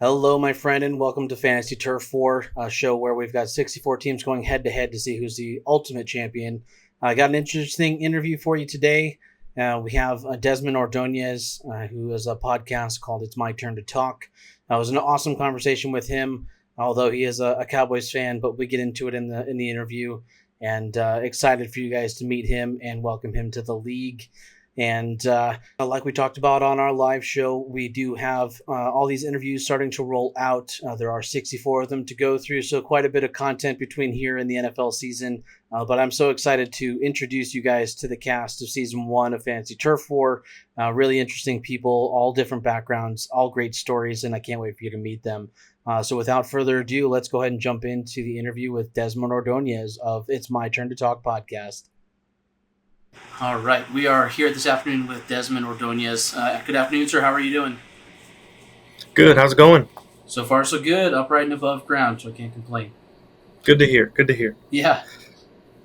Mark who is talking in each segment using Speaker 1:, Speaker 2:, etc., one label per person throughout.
Speaker 1: Hello, my friend, and welcome to Fantasy Turf 4, a show where we've got 64 teams going head to head to see who's the ultimate champion. I got an interesting interview for you today. We have Desmond Ordonez, who has a podcast called It's My Turn to Talk. It was an awesome conversation with him, although he is a Cowboys fan, but we get into it in the interview, and excited for you guys to meet him and welcome him to the league. And like we talked about on our live show, we do have all these interviews starting to roll out. There are 64 of them to go through, so quite a bit of content between here and the NFL season. But I'm so excited to introduce you guys to the cast of Season 1 of Fantasy Turf War. Really interesting people, all different backgrounds, all great stories, and I can't wait for you to meet them. So without further ado, let's go ahead and jump into the interview with Desmond Ordonez of It's My Turn to Talk podcast. All right, we are here this afternoon with Desmond Ordonez. Good afternoon, sir. How are you doing?
Speaker 2: Good. How's it going?
Speaker 1: So far, so good. Upright and above ground, so I can't complain.
Speaker 2: Good to hear. Good to hear.
Speaker 1: Yeah.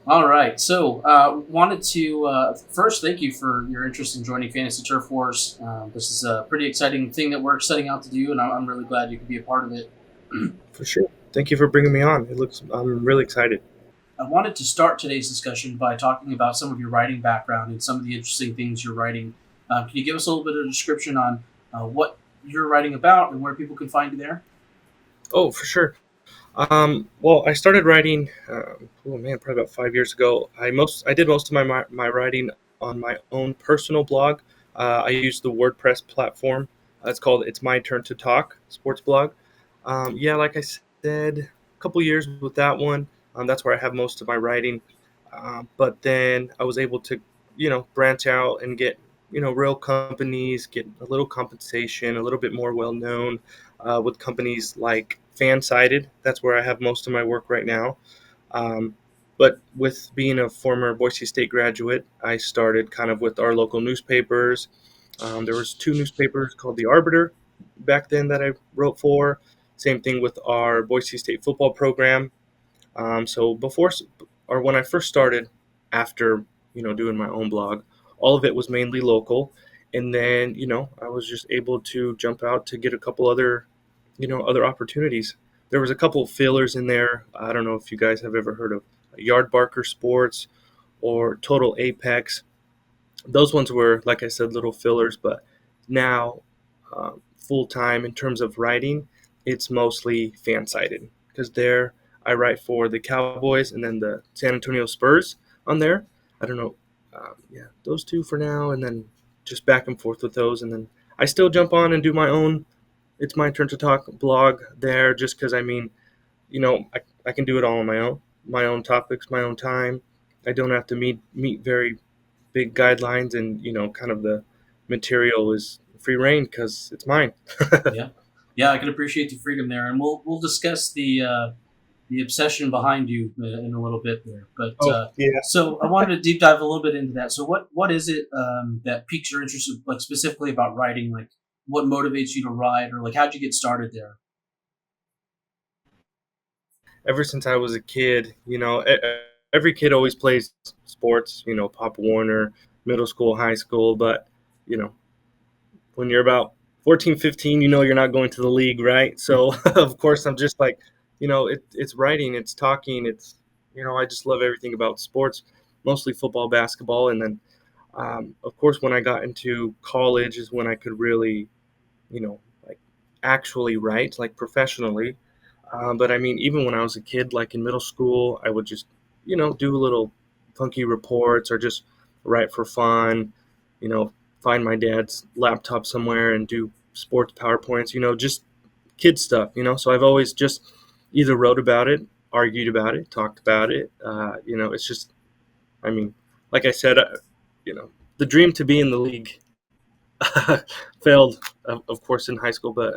Speaker 1: All right. So, wanted to first thank you for your interest in joining Fantasy Turf Wars. This is a pretty exciting thing that we're setting out to do, and I'm really glad you could be a part of it.
Speaker 2: For sure. Thank you for bringing me on. I'm really excited.
Speaker 1: I wanted to start today's discussion by talking about some of your writing background and some of the interesting things you're writing. Can you give us a little bit of a description on what you're writing about and where people can find you there?
Speaker 2: Oh, for sure. Well, I started writing, probably about 5 years ago. I did most of my writing on my own personal blog. I use the WordPress platform. It's called It's My Turn to Talk sports blog. Like I said, a couple years with that one. That's where I have most of my writing. But then I was able to, branch out and get, real companies, get a little compensation, a little bit more well-known with companies like Fansided. That's where I have most of my work right now. But with being a former Boise State graduate, I started kind of with our local newspapers. There was 2 newspapers called The Arbiter back then that I wrote for. Same thing with our Boise State football program. So when I first started, after doing my own blog, all of it was mainly local, and then I was just able to jump out to get a couple other opportunities. There was a couple of fillers in there. I don't know if you guys have ever heard of Yard Barker Sports or Total Apex. Those ones were, like I said, little fillers, but now full time in terms of writing, it's mostly fan-sided because there I write for the Cowboys and then the San Antonio Spurs on there. I don't know. Those 2 for now, and then just back and forth with those. And then I still jump on and do my own It's My Turn to Talk blog there just because, I can do it all on my own topics, my own time. I don't have to meet very big guidelines, and, kind of the material is free reign because it's mine.
Speaker 1: Yeah, I can appreciate the freedom there, and we'll discuss the obsession behind you in a little bit there. But So I wanted to deep dive a little bit into that. So what is it that piques your interest, like specifically about writing? Like what motivates you to write, or like how'd you get started there?
Speaker 2: Ever since I was a kid, every kid always plays sports, Pop Warner, middle school, high school, but, when you're about 14, 15, you're not going to the league, right? So, of course, I'm just like, it's writing, it's talking, it's, I just love everything about sports, mostly football, basketball. And then, of course, when I got into college is when I could really, like actually write, like professionally. But even when I was a kid, like in middle school, I would just, do little funky reports or just write for fun, find my dad's laptop somewhere and do sports PowerPoints, just kid stuff, So I've always just either wrote about it, argued about it, talked about it. It's just, like I said, the dream to be in the league failed, of course, in high school. But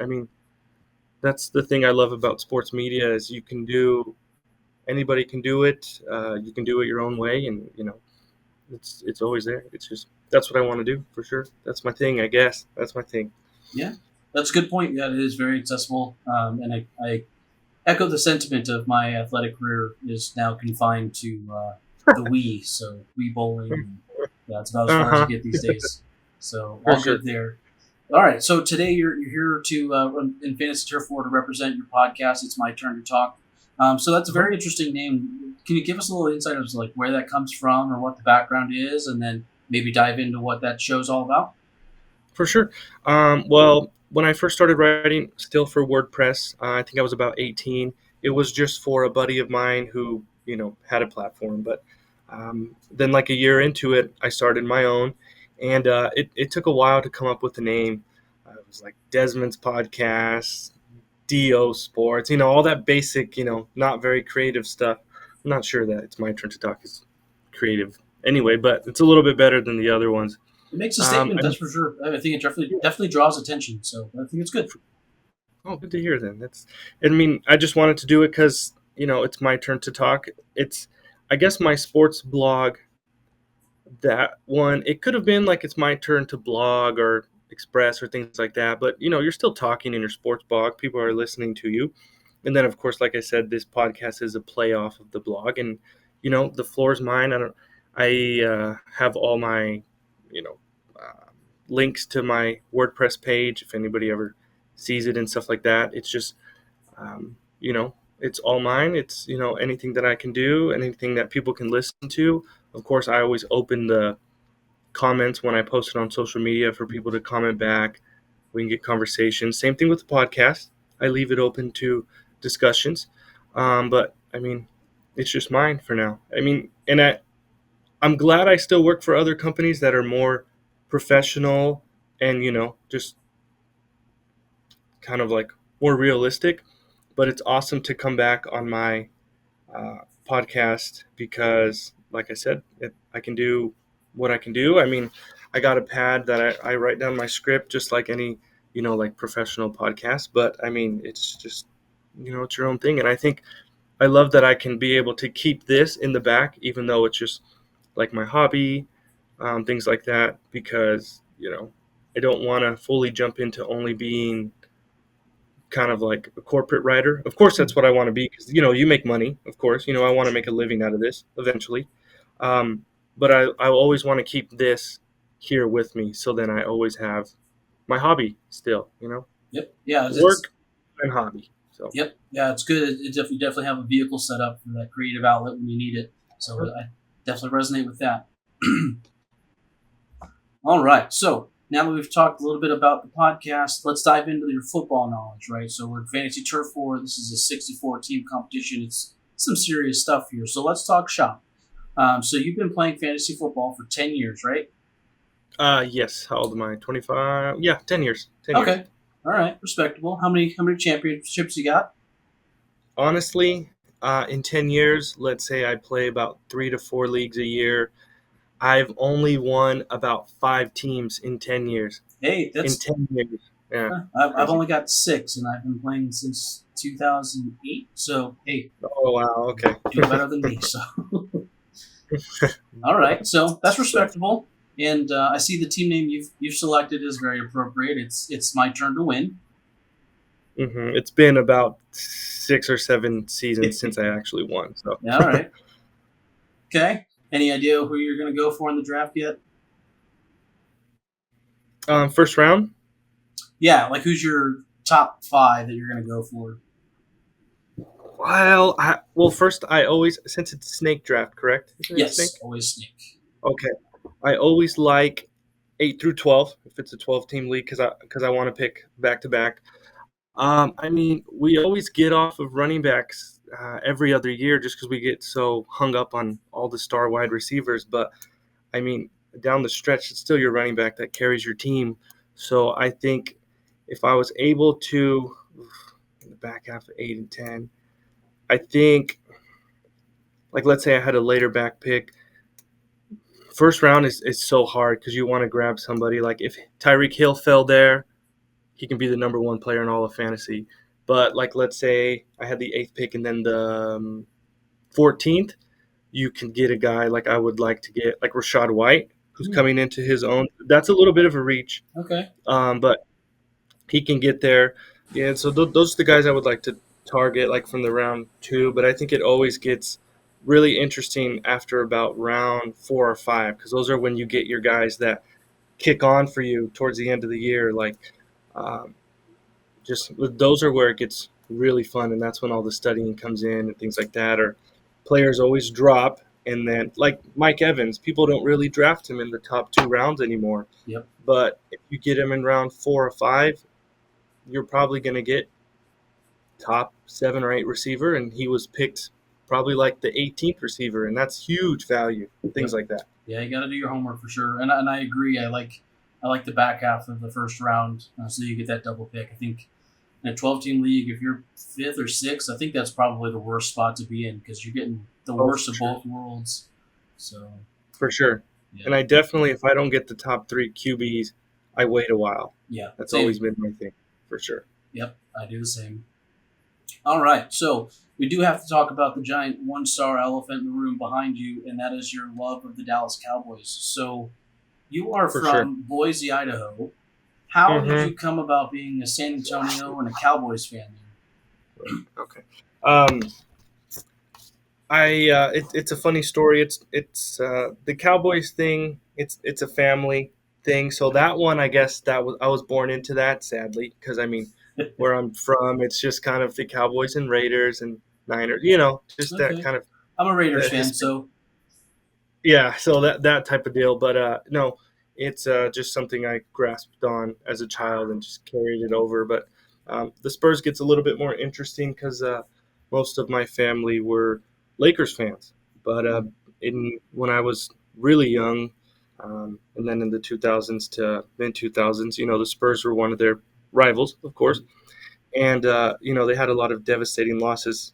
Speaker 2: that's the thing I love about sports media is anybody can do it. You can do it your own way, and it's always there. It's just that's what I want to do for sure. That's my thing, I guess. That's my thing.
Speaker 1: Yeah, that's a good point. Yeah, it is very accessible, and I echo the sentiment of my athletic career is now confined to the Wii, so Wii bowling. Yeah, it's about as far as you get these days. So all
Speaker 2: sure.
Speaker 1: good there. All right. So today you're here to in Fantasy Turf War to represent your podcast. It's my turn to talk. So that's a
Speaker 2: Uh-huh.
Speaker 1: very interesting name. Can you give us a little insight as to like where that comes from or what the background is, and then maybe dive into what that show's all about?
Speaker 2: For sure. Well, when I first started writing, still for WordPress, I think I was about 18. It was just for a buddy of mine who, had a platform. But then, like a year into it, I started my own, and it took a while to come up with the name. It was like Desmond's Podcast, Do Sports, all that basic, not very creative stuff. I'm not sure that It's My Turn to Talk is creative anyway, but it's a little bit better than the other ones.
Speaker 1: It makes a
Speaker 2: Um,
Speaker 1: statement,
Speaker 2: I
Speaker 1: that's for sure. I think it definitely draws attention. So I think it's good.
Speaker 2: Oh, good to hear then. I mean, I just wanted to do it because, it's my turn to talk. It's, I guess, my sports blog, that one, it could have been like it's my turn to blog or express or things like that. But, you're still talking in your sports blog. People are listening to you. And then, of course, like I said, this podcast is a play off of the blog. And, the floor is mine. I have all my, you know, uh, links to my WordPress page if anybody ever sees it and stuff like that. It's just, it's all mine. It's, anything that I can do, anything that people can listen to. Of course, I always open the comments when I post it on social media for people to comment back. We can get conversations. Same thing with the podcast. I leave it open to discussions. But I mean, it's just mine for now. I mean, and I'm glad I still work for other companies that are more professional and, just kind of like more realistic. But it's awesome to come back on my podcast because, like I said, I can do what I can do. I mean, I got a pad that I write down my script just like any, like professional podcast. But I mean, it's just, it's your own thing. And I think I love that I can be able to keep this in the back, even though it's just like my hobby, things like that, because, I don't want to fully jump into only being kind of like a corporate writer. Of course, that's what I want to be because, you make money, of course. I want to make a living out of this eventually. But I always want to keep this here with me. So then I always have my hobby still,
Speaker 1: Yep. Yeah. It's
Speaker 2: work and hobby. So,
Speaker 1: Yep. Yeah. It's good. You definitely have a vehicle set up for that creative outlet when you need it. So I definitely resonate with that. All right. So now that we've talked a little bit about the podcast, let's dive into your football knowledge, right? So we're in Fantasy Turf War. This is a 64 team competition. It's some serious stuff here. So let's talk shop. So you've been playing fantasy football for 10 years, right?
Speaker 2: yes. How old am I? 25? Yeah, 10 years. 10 years.
Speaker 1: Okay. All right. Respectable. How many championships you got?
Speaker 2: Honestly, in 10 years, let's say I play about 3 to 4 leagues a year. I've only won about 5 teams in 10 years.
Speaker 1: Hey,
Speaker 2: In
Speaker 1: that's
Speaker 2: 10 years. Yeah,
Speaker 1: I've
Speaker 2: crazy.
Speaker 1: only got 6, and I've been playing since 2008. So hey,
Speaker 2: Oh, wow. Okay.
Speaker 1: doing better than me. So all right, so that's
Speaker 2: That's,
Speaker 1: respectable. And I see the team name you've selected is very appropriate. It's my turn to win.
Speaker 2: It's been about 6 or 7 seasons since I actually won. So,
Speaker 1: Yeah, all right. Okay. Any idea who you're going to go for in the draft yet?
Speaker 2: first round.
Speaker 1: Yeah, like who's your top 5 that you're going to go for?
Speaker 2: Well, first I always, since it's snake draft, correct? Isn't it snake?
Speaker 1: Yes, always Snake.
Speaker 2: Okay. I always like 8 through 12 if it's a 12 team league because I want to pick back to back. I mean, we always get off of running backs every other year just because we get so hung up on all the star wide receivers. But I mean, down the stretch, it's still your running back that carries your team. So I think if I was able to, in the back half of 8 and 10, I think, like, let's say I had a later back pick. First round is so hard because you want to grab somebody. Like if Tyreek Hill fell there, he can be the number one player in all of fantasy. But like, let's say I had the 8th pick and then the 14th, you can get a guy like I would like to get, like Rashad White, who's coming into his own. That's a little bit of a reach,
Speaker 1: Okay.
Speaker 2: but he can get there. Yeah, so those are the guys I would like to target, like from the round 2. But I think it always gets really interesting after about round 4 or 5, because those are when you get your guys that kick on for you towards the end of the year. Like, um, just those are where it gets really fun, and that's when all the studying comes in and things like that. Or players always drop, and then like Mike Evans, people don't really draft him in the top 2 rounds anymore.
Speaker 1: Yep.
Speaker 2: But if you get him in round 4 or 5, you're probably going to get top 7 or 8 receiver, and he was picked probably like the 18th receiver, and that's huge value. Things
Speaker 1: Yep.
Speaker 2: like that.
Speaker 1: Yeah, you got to do your homework for sure. And I agree. I like the back half of the first round, so you get that double pick. I think in a 12-team league, if you're fifth or sixth, I think that's probably the worst spot to be in because you're getting the worst of both worlds. So
Speaker 2: For sure.
Speaker 1: yeah,
Speaker 2: And I definitely, if I don't get the top 3 QBs, I wait a while.
Speaker 1: yeah,
Speaker 2: That's
Speaker 1: same.
Speaker 2: always been my thing, for sure.
Speaker 1: Yep, I do the same. All right, so we do have to talk about the giant one-star elephant in the room behind you, and that is your love of the Dallas Cowboys. So you are
Speaker 2: For sure.
Speaker 1: from Boise, Idaho. How did
Speaker 2: Mm-hmm.
Speaker 1: you come about being a San Antonio and a Cowboys fan?
Speaker 2: Okay. Um, it's a funny story. It's the Cowboys thing. It's a family thing. So that one, I guess I was born into that, sadly, because I mean, where I'm from, it's just kind of the Cowboys and Raiders and Niners. Just that
Speaker 1: Okay,
Speaker 2: kind of
Speaker 1: I'm a Raiders
Speaker 2: that
Speaker 1: fan,
Speaker 2: history.
Speaker 1: so
Speaker 2: Yeah, so that type of deal. But no, it's just something I grasped on as a child and just carried it over. But the Spurs gets a little bit more interesting because most of my family were Lakers fans. But in when I was really young, and then in the 2000s to mid 2000s, the Spurs were one of their rivals, of course, and they had a lot of devastating losses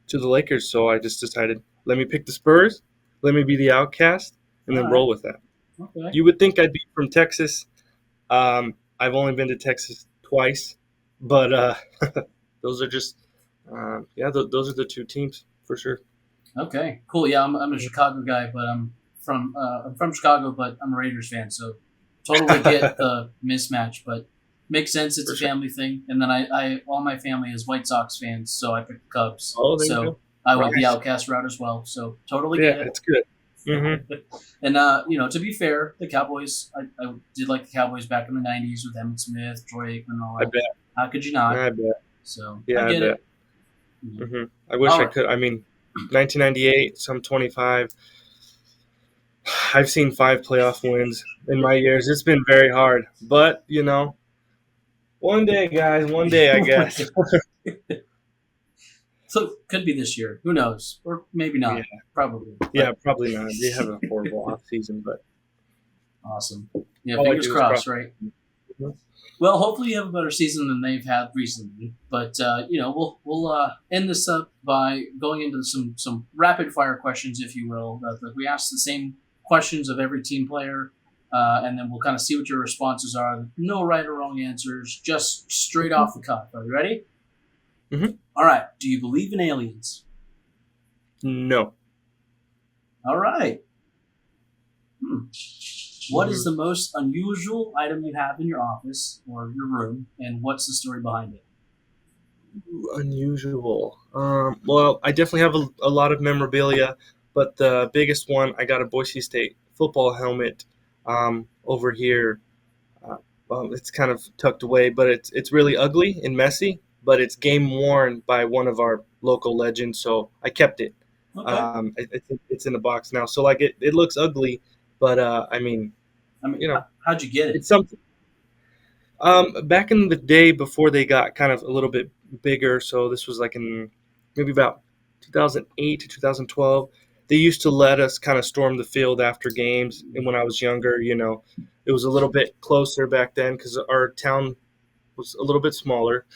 Speaker 2: to the Lakers. So I just decided, let me pick the Spurs, let me be the outcast, and
Speaker 1: all
Speaker 2: then
Speaker 1: right,
Speaker 2: roll with that.
Speaker 1: okay.
Speaker 2: You would think I'd be from Texas. I've only been to Texas twice, but those are just, those are the 2 teams for sure.
Speaker 1: Okay, cool. Yeah, I'm a Chicago guy, but I'm from Chicago, but I'm a Raiders fan, so totally get the mismatch. But makes sense. It's
Speaker 2: For
Speaker 1: a
Speaker 2: sure.
Speaker 1: family thing, and then I all my family is White Sox fans, so I picked the Cubs.
Speaker 2: Oh, there you
Speaker 1: So
Speaker 2: go.
Speaker 1: I went the
Speaker 2: Nice.
Speaker 1: outcast route as well. So totally
Speaker 2: Yeah,
Speaker 1: get it.
Speaker 2: it's good. Hmm.
Speaker 1: And to be fair, the Cowboys, I did like the Cowboys back in the '90s with Emmitt Smith, Troy Aikman, and all
Speaker 2: I
Speaker 1: that.
Speaker 2: bet.
Speaker 1: How could you not?
Speaker 2: I bet.
Speaker 1: So I
Speaker 2: Yeah, I
Speaker 1: get
Speaker 2: bet.
Speaker 1: it. Mhm.
Speaker 2: I wish
Speaker 1: All
Speaker 2: I
Speaker 1: right.
Speaker 2: could. I mean, 1998, so I'm 25. I've seen 5 playoff wins in my years. It's been very hard, but one day, guys, one day, I
Speaker 1: Oh my
Speaker 2: guess.
Speaker 1: gosh. So could be this year. Who knows? Or maybe
Speaker 2: Yeah,
Speaker 1: not. Probably.
Speaker 2: yeah,
Speaker 1: But
Speaker 2: probably not. They have a horrible off season, but
Speaker 1: awesome. Yeah,
Speaker 2: all I
Speaker 1: fingers
Speaker 2: do is cross.
Speaker 1: crossed, right? Well, hopefully you have a better season than they've had recently. But we'll end this up by going into some rapid fire questions, if you will. We ask the same questions of every team player, and then we'll kind of see what your responses are. No right or wrong answers, just straight off the cuff. Are you ready?
Speaker 2: Hmm.
Speaker 1: All right. Do you believe in aliens?
Speaker 2: No.
Speaker 1: All right. Hmm. What is
Speaker 2: Hmm.
Speaker 1: the most unusual item you have in your office or your room, and what's the story behind it?
Speaker 2: Unusual. Well, I definitely have a lot of memorabilia, but the biggest one, I got a Boise State football helmet over here. Uh, it's kind of tucked away, but it's really ugly and messy. But it's game worn by one of our local legends, so I kept it.
Speaker 1: Okay.
Speaker 2: It's in a box now, so like it looks ugly, but I mean,
Speaker 1: I mean,
Speaker 2: you know,
Speaker 1: how'd you get it?
Speaker 2: it's something. Back in the day before they got kind of a little bit bigger, so this was like in maybe about 2008 to 2012. They used to let us kind of storm the field after games, and when I was younger, it was a little bit closer back then because our town was a little bit smaller.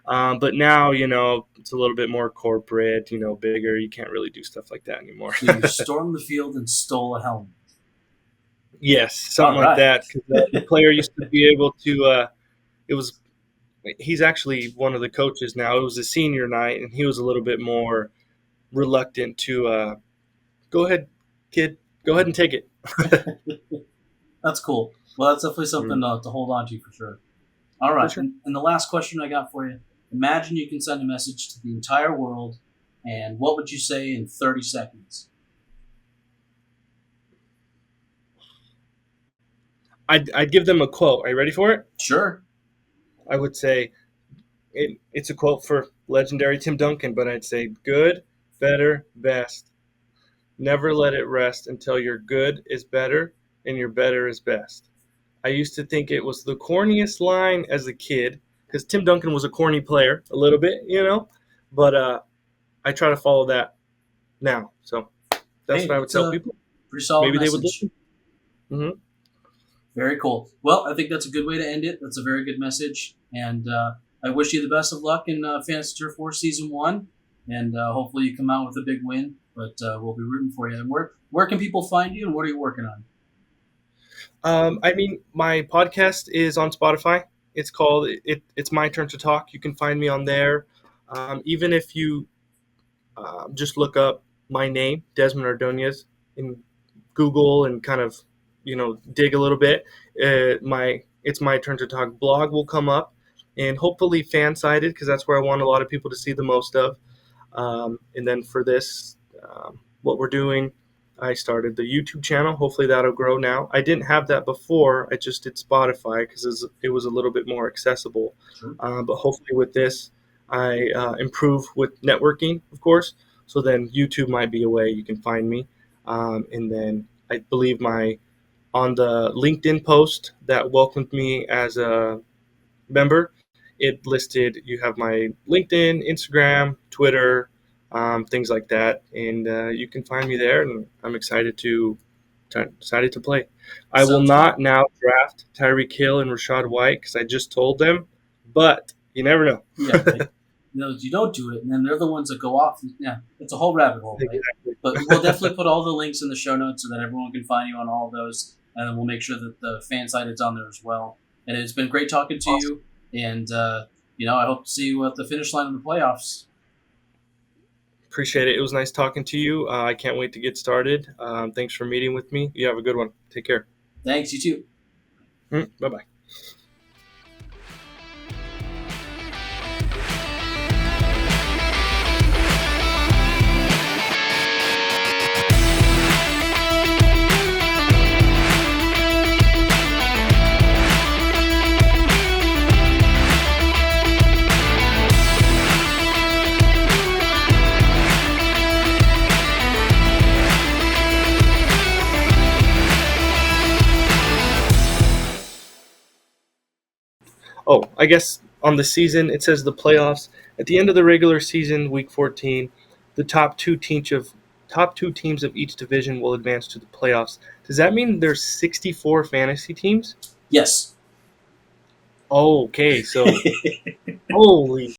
Speaker 2: But now, it's a little bit more corporate, bigger. You can't really do stuff like that anymore.
Speaker 1: So you stormed the field and stole a helmet.
Speaker 2: Yes,
Speaker 1: All
Speaker 2: something like
Speaker 1: right.
Speaker 2: that. 'Cause, the player used to be able to. It was He's actually one of the coaches now. It was a senior night, and he was a little bit more reluctant to go ahead, kid, go ahead and take it.
Speaker 1: That's cool. Well, that's definitely something
Speaker 2: Mm,
Speaker 1: to hold on to for sure. All
Speaker 2: for
Speaker 1: right.
Speaker 2: sure.
Speaker 1: And the last question I got for you: imagine you can send a message to the entire world, and what would you say in 30 seconds?
Speaker 2: I'd give them a quote. Are you ready for it?
Speaker 1: Sure.
Speaker 2: I would say it's a quote for legendary Tim Duncan, but I'd say good, better, best. Never let it rest until your good is better and your better is best. I used to think it was the corniest line as a kid because Tim Duncan was a corny player a little bit, but I try to follow that now. So that's
Speaker 1: Hey,
Speaker 2: what I would
Speaker 1: it's
Speaker 2: tell
Speaker 1: a
Speaker 2: people.
Speaker 1: pretty solid
Speaker 2: Maybe they would
Speaker 1: message.
Speaker 2: listen. Hmm.
Speaker 1: Very cool. Well, I think that's a good way to end it. That's a very good message. And I wish you the best of luck in Fantasy Turf 4 Season 1. And hopefully you come out with a big win. But we'll be rooting for you. And where can people find you and what are you working on?
Speaker 2: I mean, my podcast is on Spotify. It's called It's My Turn to Talk. You can find me on there. Even if you just look up my name, Desmond Ordonez, in Google and kind of, dig a little bit, my It's My Turn to Talk blog will come up, and hopefully fan sided because that's where I want a lot of people to see the most of. And then for this, what we're doing, I started the YouTube channel. Hopefully that'll grow now. I didn't have that before. I just did Spotify because it was a little bit more accessible.
Speaker 1: Sure.
Speaker 2: But hopefully with this, I improve with networking, of course. So then YouTube might be a way you can find me. And then I believe on the LinkedIn post that welcomed me as a member, it listed you have my LinkedIn, Instagram, Twitter, things like that, and you can find me there. And I'm excited to play. I will
Speaker 1: Sounds
Speaker 2: not
Speaker 1: good.
Speaker 2: now draft Tyreek Hill and Rashad White because I just told them, but you never know.
Speaker 1: Yeah. You don't do it, and then they're the ones that go off. Yeah, it's a whole rabbit hole, right?
Speaker 2: Exactly.
Speaker 1: But we'll definitely put all the links in the show notes so that everyone can find you on all of those, and then we'll make sure that the fan site is on there as well. And it's been great talking to
Speaker 2: Awesome.
Speaker 1: you, and I hope to see you at the finish line of the playoffs.
Speaker 2: Appreciate it. It was nice talking to you. I can't wait to get started. Thanks for meeting with me. You have a good one. Take care.
Speaker 1: Thanks, you too.
Speaker 2: Bye-bye. Oh, I guess on the season, it says the playoffs. At the end of the regular season, week 14, the top two teams of each division will advance to the playoffs. Does that mean there's 64 fantasy teams?
Speaker 1: Yes.
Speaker 2: Oh, okay, so holy